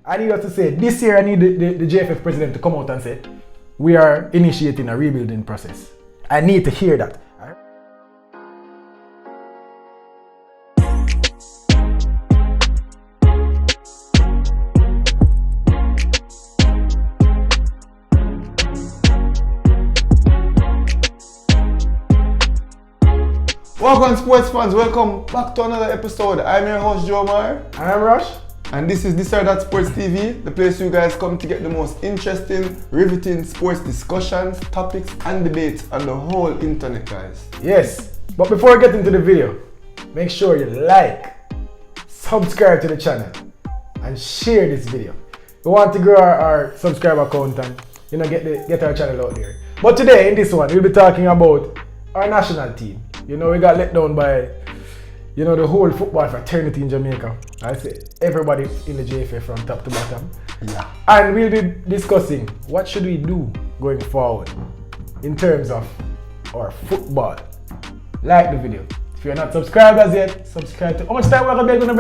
I need us to say, this year I need the JFF president to come out and say, we are initiating a rebuilding process. I need to hear that. Welcome sports fans, welcome back to another episode. I'm your host Joe Mar. And I'm Rush. And this is This or That Sports TV, the place you guys come to get the most interesting, riveting sports discussions, topics and debates on the whole internet, guys. Yes, but before we get into the video, make sure you like, subscribe to the channel and share this video. We want to grow our subscriber count and get our channel out there. But today in this one, we'll be talking about our national team. We got let down by, the whole football fraternity in Jamaica. I say everybody in the JFF from top to bottom. Yeah. And we'll be discussing what should we do going forward in terms of our football. Like the video. If you're not subscribed as yet, subscribe to. How much time we're going to be on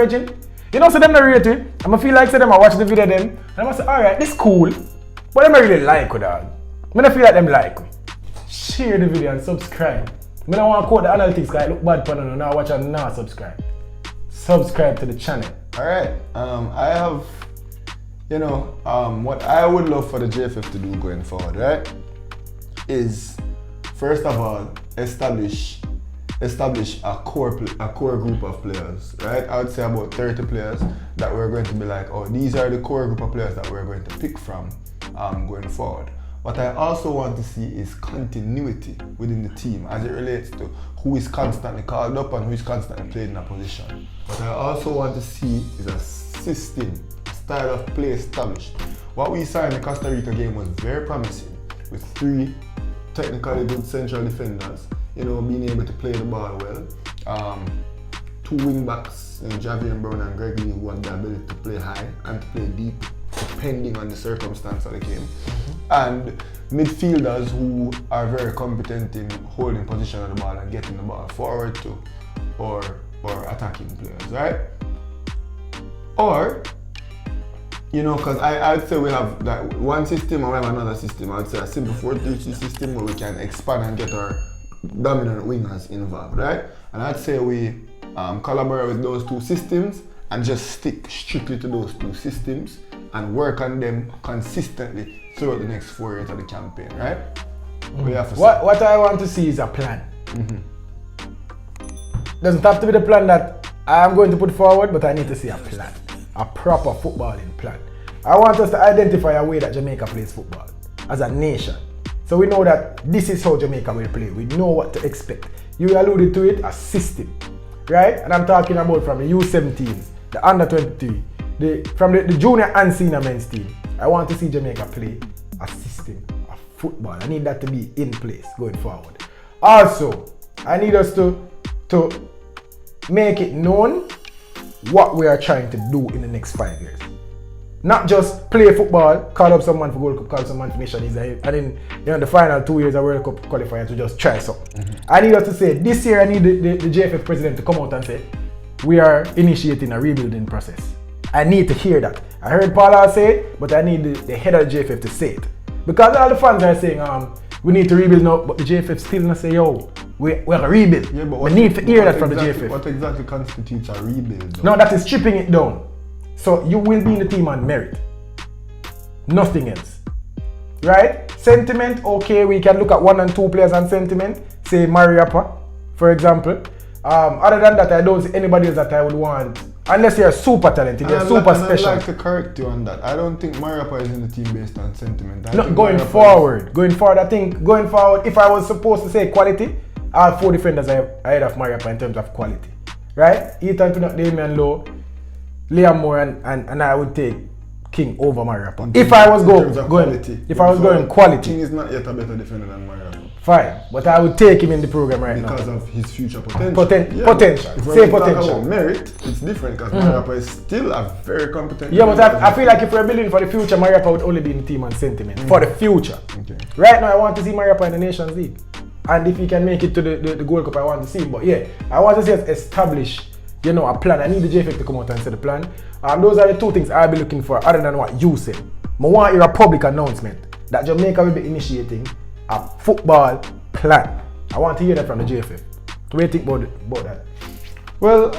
the so them not rate it. I'm going to feel like say them I watch the video then. And I'm going to say, alright, this cool. But them I really like it, dog. I don't feel like them like it. Share the video and subscribe. I don't want to quote the analytics guy, look bad for now watch and now subscribe. Subscribe to the channel. Alright, I have, what I would love for the JFF to do going forward, right? Is, first of all, establish a core group of players, right? I would say about 30 players that we're going to be like, oh, these are the core group of players that we're going to pick from going forward. What I also want to see is continuity within the team as it relates to who is constantly called up and who is constantly played in a position. What I also want to see is a system, a style of play established. What we saw in the Costa Rica game was very promising with 3 technically good central defenders, being able to play the ball well. 2 wing backs, Javier Brown and Greg Lee, who have the ability to play high and to play deep, depending on the circumstance of the game. And midfielders who are very competent in holding position on the ball and getting the ball forward to or attacking players, right? Or, because I would say we have that one system and we have another system. I would say a simple 4-3-3 system where we can expand and get our dominant wingers involved, right? And I'd say we collaborate with those 2 systems and just stick strictly to those 2 systems and work on them consistently throughout the next 4 years of the campaign, right? What I want to see is a plan. Doesn't have to be the plan that I'm going to put forward, but I need to see a plan. A proper footballing plan. I want us to identify a way that Jamaica plays football as a nation. So we know that this is how Jamaica will play. We know what to expect. You alluded to it, a system, right? And I'm talking about from the U17, the under-23, from the junior and senior men's team. I want to see Jamaica play a system of football. I need that to be in place going forward. Also, I need us to make it known what we are trying to do in the next 5 years. Not just play football, call up someone for World Cup, call someone for Nations, and then the final 2 years of World Cup qualifiers to just try something. I need us to say, this year I need the JFF president to come out and say, we are initiating a rebuilding process. I need to hear that. I heard Paula say it, but I need the head of the JFF to say it. Because all the fans are saying, we need to rebuild now, but the JFF still not say, yo, we're going to rebuild. Yeah, but we need to hear that from the JFF. What exactly constitutes a rebuild though? No, that is stripping it down. So you will be in the team on merit. Nothing else. Right? Sentiment, okay, we can look at 1 and 2 players on sentiment. Say Mariappa, for example. Other than that, I don't see anybody else that I would want. Unless you're super talented, you're super special. I'd like to correct you on that. I don't think Mariappa is in the team based on sentiment. No, going forward, I think going forward, if I was supposed to say quality, all 4 defenders ahead of Mariappa in terms of quality. Right? Ethan Pinnock, Damian Lowe, Liam Moore, and I would take King over Mariappa. If I was going quality. King is not yet a better defender than Mariappa. Fine, but I would take him in the program right now. Because of his future potential. Potential. Say potential. Merit, it's different because Mariappa is still a very competent. Yeah, but I feel like if we're building for the future, Mariappa would only be in the team on sentiment. For the future. Okay. Right now, I want to see Mariappa in the Nations League. And if he can make it to the Gold Cup, I want to see him. But yeah, I want to see us establish you know, a plan. I need the JFF to come out and say the plan. Those are the two things I'll be looking for other than what you said. I want to hear a public announcement that Jamaica will be initiating a football plan. I want to hear that from the JFF. What do you think about that? Well,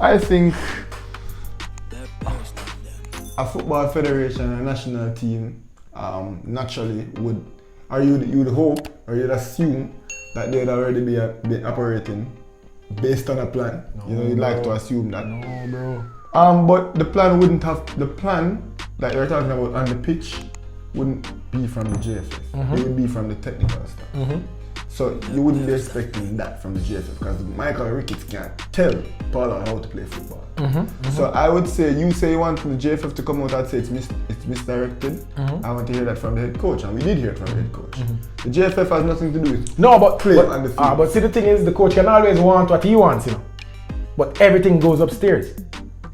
I think a football federation, a national team, naturally would, or you'd hope, or you'd assume that they'd already be operating based on a plan. No, you'd like to bro. assume that. No, bro. But the plan wouldn't have, the plan that you're talking about on the pitch wouldn't be from the JFF. It would be from the technical staff. So you wouldn't be expecting that from the JFF because Michael Ricketts can't tell Paula how to play football. So I would say, you say you want the JFF to come out and say it's misdirected. I want to hear that from the head coach, and we did hear it from the head coach. The JFF has nothing to do with No, but play on the field. but see, the thing is, the coach can always want what he wants, you know. But everything goes upstairs.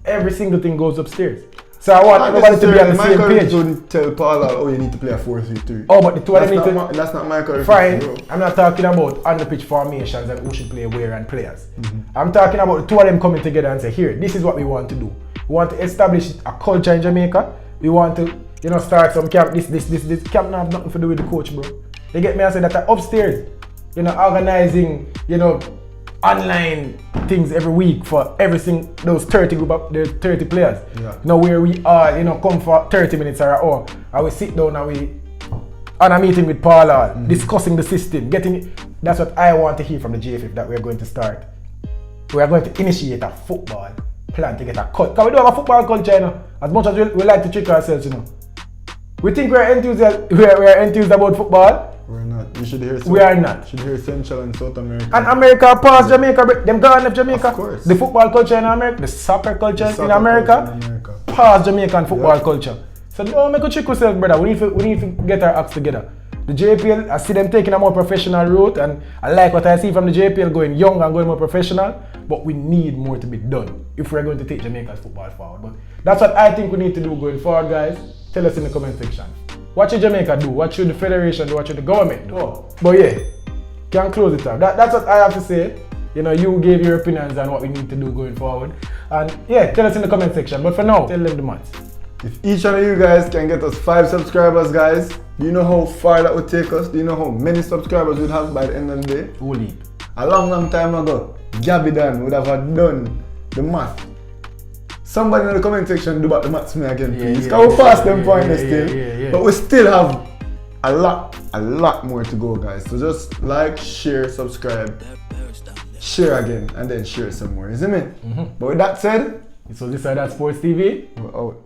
Every single thing goes upstairs. So I want everybody to be on the same Michael page. Ricketts wouldn't tell Paula, oh, you need to play a 4-3-3. Oh, but the two of them need to. That's not Michael Ricketts. Fine, bro. I'm not talking about on the pitch formations and who should play where and players. I'm talking about the two of them coming together and say, here, this is what we want to do. We want to establish a culture in Jamaica. We want to, you know, start some camp. This camp not have nothing to do with the coach, bro. They get me and say that upstairs, you know, organizing, you know, online things every week for every single those 30 players. Yeah. You know, where we are, you know, come for 30 minutes or an hour, and we sit down and we on a meeting with Paula, discussing the system, that's what I want to hear from the JFF, that we're going to start. We are going to initiate a football plan to get a cut. Because we don't have a football culture, you know, as much as we like to trick ourselves, you know. We think we're enthused about football. We're not. You should hear. We are not. You should hear Central and South America. And America past Jamaica, them gone left Jamaica. Of course. The football culture in America, the soccer culture in America, past Jamaican football culture. So don't make a trick yourself, brother. We need to get our acts together. The JPL, I see them taking a more professional route, and I like what I see from the JPL going young and going more professional. But we need more to be done if we're going to take Jamaica's football forward. But that's what I think we need to do going forward, guys. Tell us in the comment section. What should Jamaica do? What should the federation do? What should the government do? But yeah, can close it up. That's what I have to say. You know, you gave your opinions on what we need to do going forward. And yeah, tell us in the comment section. But for now, tell them the maths. If each one of you guys can get us 5 subscribers, guys, do you know how far that would take us? Do you know how many subscribers we'd have by the end of the day? Holy. A long time ago, Gabby Dan would have done the math. Somebody in the comment section do about the maths me again, please. Because we passed them points still. But we still have a lot more to go, guys. So just like, share, subscribe, share again, and then share some more, isn't it? But with that said, So this is That Sports TV. we're out.